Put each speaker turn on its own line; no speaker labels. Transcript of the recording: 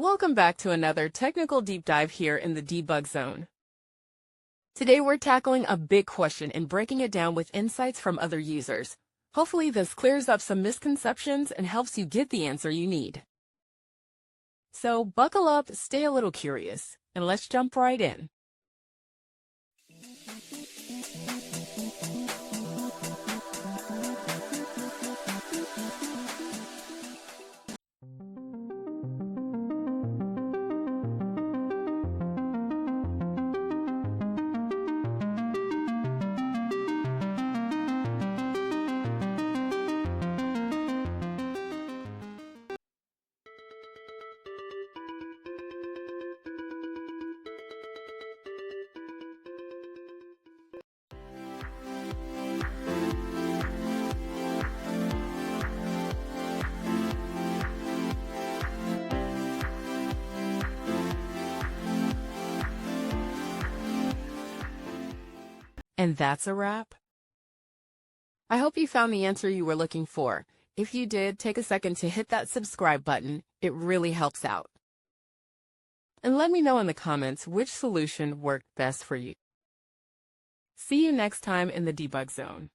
Welcome back to another technical deep dive here in the debug zone. Today we're tackling a big question and breaking it down with insights from other users. Hopefully this clears up some misconceptions and helps you get the answer you need. So buckle up, stay a little curious, and let's jump right in. And that's a wrap. I hope you found the answer you were looking for. If you did, take a second to hit that subscribe button. It really helps out. And let me know in the comments which solution worked best for you. See you next time in the debug zone.